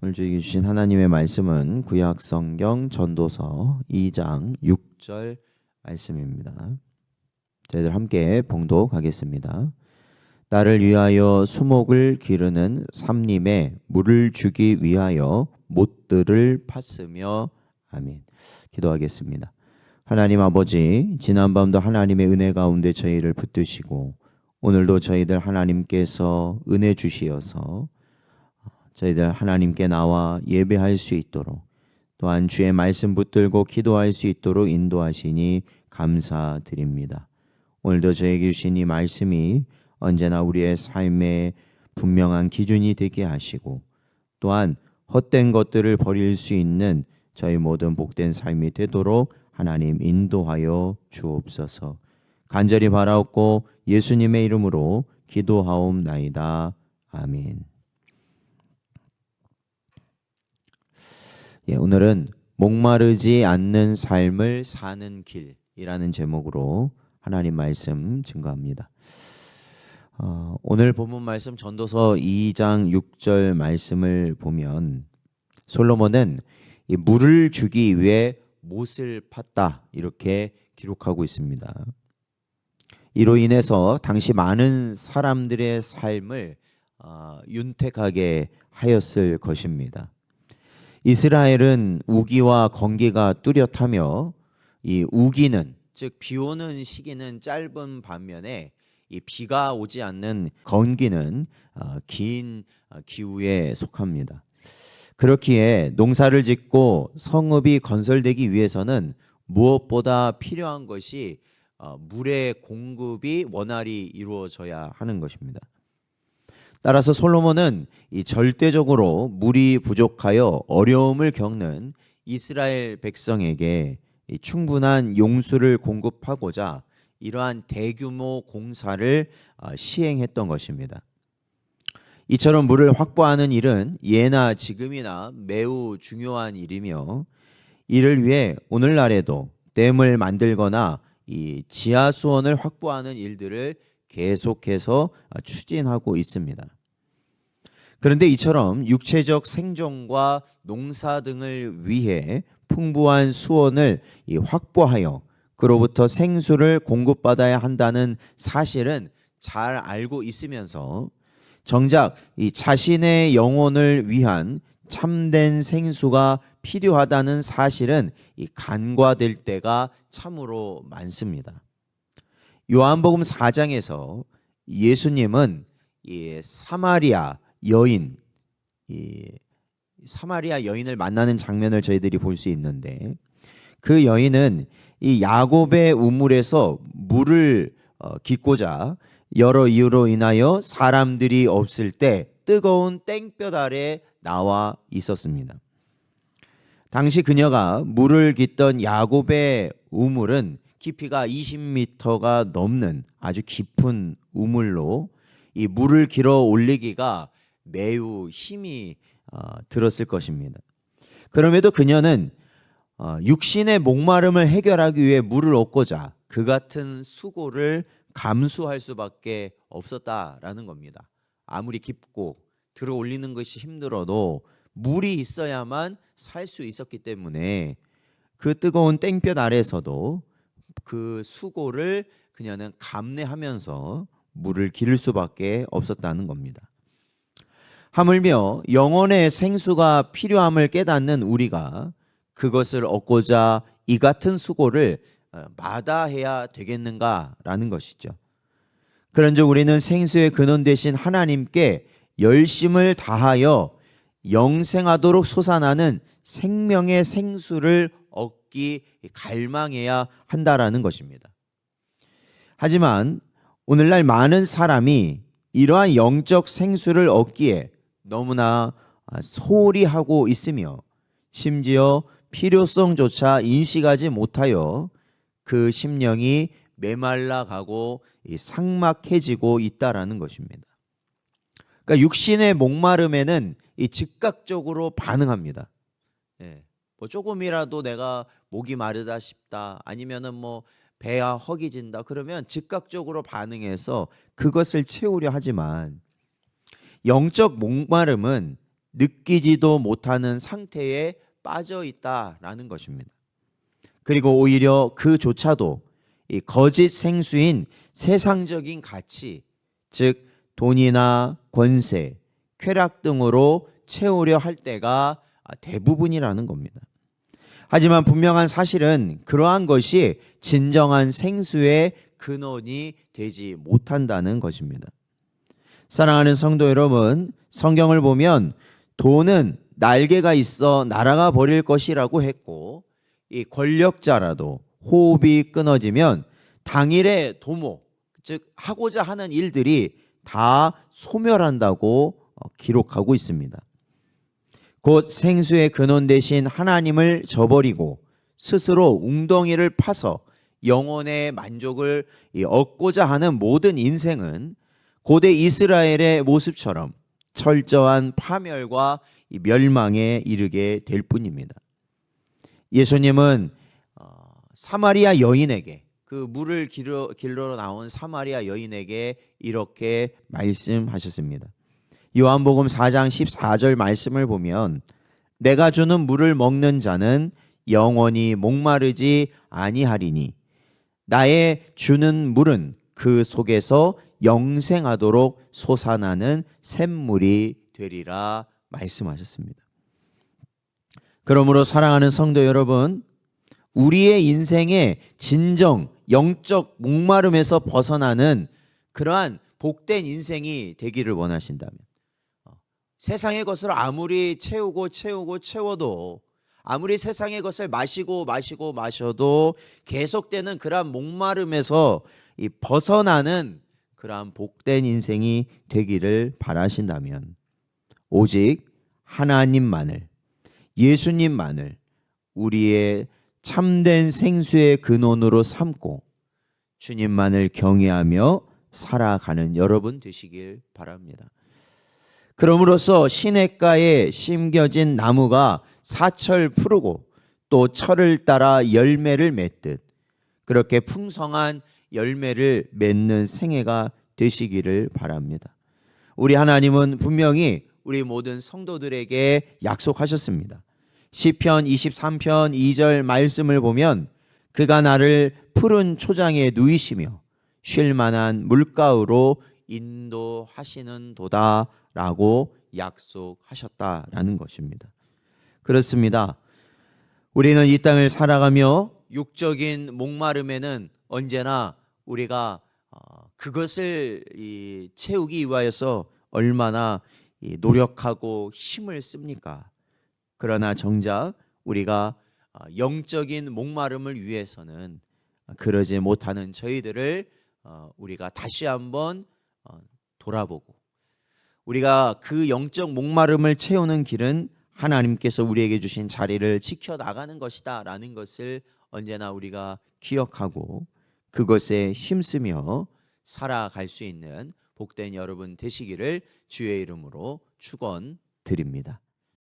오늘 저에게 주신 하나님의 말씀은 구약 성경 전도서 2장 6절 말씀입니다. 저희들 함께 봉독하겠습니다. 나를 위하여 수목을 기르는 삼림에 물을 주기 위하여 못들을 팠으며 아멘. 기도하겠습니다. 하나님 아버지, 지난밤도 하나님의 은혜 가운데 저희를 붙드시고 오늘도 저희들 하나님께서 은혜 주시어서 저희들 하나님께 나와 예배할 수 있도록 또한 주의 말씀 붙들고 기도할 수 있도록 인도하시니 감사드립니다. 오늘도 저에게 주신 이 말씀이 언제나 우리의 삶의 분명한 기준이 되게 하시고 또한 헛된 것들을 버릴 수 있는 저희 모든 복된 삶이 되도록 하나님 인도하여 주옵소서. 간절히 바라옵고 예수님의 이름으로 기도하옵나이다. 아멘. 오늘은 목마르지 않는 삶을 사는 길이라는 제목으로 하나님 말씀 증거합니다. 오늘 본문 말씀 전도서 2장 6절 말씀을 보면 솔로몬은 이 물을 주기 위해 못을 팠다 이렇게 기록하고 있습니다. 이로 인해서 당시 많은 사람들의 삶을 윤택하게 하였을 것입니다. 이스라엘은 우기와 건기가 뚜렷하며 이 우기는 즉 비 오는 시기는 짧은 반면에 이 비가 오지 않는 건기는 긴 기후에 속합니다. 그렇기에 농사를 짓고 성읍이 건설되기 위해서는 무엇보다 필요한 것이 물의 공급이 원활히 이루어져야 하는 것입니다. 따라서 솔로몬은 이 절대적으로 물이 부족하여 어려움을 겪는 이스라엘 백성에게 충분한 용수를 공급하고자 이러한 대규모 공사를 시행했던 것입니다. 이처럼 물을 확보하는 일은 예나 지금이나 매우 중요한 일이며 이를 위해 오늘날에도 댐을 만들거나 이 지하 수원을 확보하는 일들을 계속해서 추진하고 있습니다. 그런데 이처럼 육체적 생존과 농사 등을 위해 풍부한 수원을 확보하여 그로부터 생수를 공급받아야 한다는 사실은 잘 알고 있으면서 정작 이 자신의 영혼을 위한 참된 생수가 필요하다는 사실은 간과될 때가 참으로 많습니다. 요한복음 4장에서 예수님은 이 사마리아 여인을 만나는 장면을 저희들이 볼 수 있는데 그 여인은 이 야곱의 우물에서 물을 깃고자 여러 이유로 인하여 사람들이 없을 때 뜨거운 땡볕 아래 나와 있었습니다. 당시 그녀가 물을 깃던 야곱의 우물은 깊이가 20m가 넘는 아주 깊은 우물로 이 물을 길어 올리기가 매우 힘이 들었을 것입니다. 그럼에도 그녀는 육신의 목마름을 해결하기 위해 물을 얻고자 그 같은 수고를 감수할 수밖에 없었다라는 겁니다. 아무리 깊고 들어 올리는 것이 힘들어도 물이 있어야만 살 수 있었기 때문에 그 뜨거운 땡볕 아래서도 그 수고를 그녀는 감내하면서 물을 기를 수밖에 없었다는 겁니다. 하물며 영혼의 생수가 필요함을 깨닫는 우리가 그것을 얻고자 이 같은 수고를 마다해야 되겠는가라는 것이죠. 그런즉 우리는 생수의 근원 되신 하나님께 열심을 다하여 영생하도록 솟아나는 생명의 생수를 얻기 갈망해야 한다라는 것입니다. 하지만 오늘날 많은 사람이 이러한 영적 생수를 얻기에 너무나 소홀히 하고 있으며 심지어 필요성조차 인식하지 못하여 그 심령이 메말라가고 삭막해지고 있다라는 것입니다. 그러니까 육신의 목마름에는 즉각적으로 반응합니다. 뭐 조금이라도 내가 목이 마르다 싶다, 아니면은 뭐 배가 허기진다, 그러면 즉각적으로 반응해서 그것을 채우려 하지만 영적 목마름은 느끼지도 못하는 상태에 빠져 있다라는 것입니다. 그리고 오히려 그조차도 이 거짓 생수인 세상적인 가치, 즉 돈이나 권세, 쾌락 등으로 채우려 할 때가 대부분이라는 겁니다. 하지만 분명한 사실은 그러한 것이 진정한 생수의 근원이 되지 못한다는 것입니다. 사랑하는 성도 여러분, 성경을 보면 돈은 날개가 있어 날아가 버릴 것이라고 했고, 이 권력자라도 호흡이 끊어지면 당일의 도모, 즉 하고자 하는 일들이 다 소멸한다고 기록하고 있습니다. 곧 생수의 근원 대신 하나님을 저버리고 스스로 웅덩이를 파서 영혼의 만족을 얻고자 하는 모든 인생은 고대 이스라엘의 모습처럼 철저한 파멸과 멸망에 이르게 될 뿐입니다. 예수님은 사마리아 여인에게, 그 물을 길러 나온 사마리아 여인에게 이렇게 말씀하셨습니다. 요한복음 4장 14절 말씀을 보면 내가 주는 물을 먹는 자는 영원히 목마르지 아니하리니 나의 주는 물은 그 속에서 영생하도록 솟아나는 샘물이 되리라 말씀하셨습니다. 그러므로 사랑하는 성도 여러분, 우리의 인생의 진정 영적 목마름에서 벗어나는 그러한 복된 인생이 되기를 원하신다면, 세상의 것을 아무리 채워도 아무리 세상의 것을 마셔도 계속되는 그러한 목마름에서 벗어나는 그러한 복된 인생이 되기를 바라신다면 오직 하나님만을, 예수님만을 우리의 참된 생수의 근원으로 삼고 주님만을 경외하며 살아가는 여러분 되시길 바랍니다. 그럼으로써 시냇가에 심겨진 나무가 사철 푸르고 또 철을 따라 열매를 맺듯 그렇게 풍성한 열매를 맺는 생애가 되시기를 바랍니다. 우리 하나님은 분명히 우리 모든 성도들에게 약속하셨습니다. 시편 23편 2절 말씀을 보면 그가 나를 푸른 초장에 누이시며 쉴 만한 물가으로 인도하시는 도다 라고 약속하셨다라는 것입니다. 그렇습니다. 우리는 이 땅을 살아가며 육적인 목마름에는 언제나 우리가 그것을 채우기 위하여서 얼마나 노력하고 힘을 씁니까? 그러나 정작 우리가 영적인 목마름을 위해서는 그러지 못하는 저희들을 우리가 다시 한번 돌아보고, 우리가 그 영적 목마름을 채우는 길은 하나님께서 우리에게 주신 자리를 지켜나가는 것이다 라는 것을 언제나 우리가 기억하고 그것에 힘쓰며 살아갈 수 있는 복된 여러분 되시기를 주의 이름으로 축원드립니다.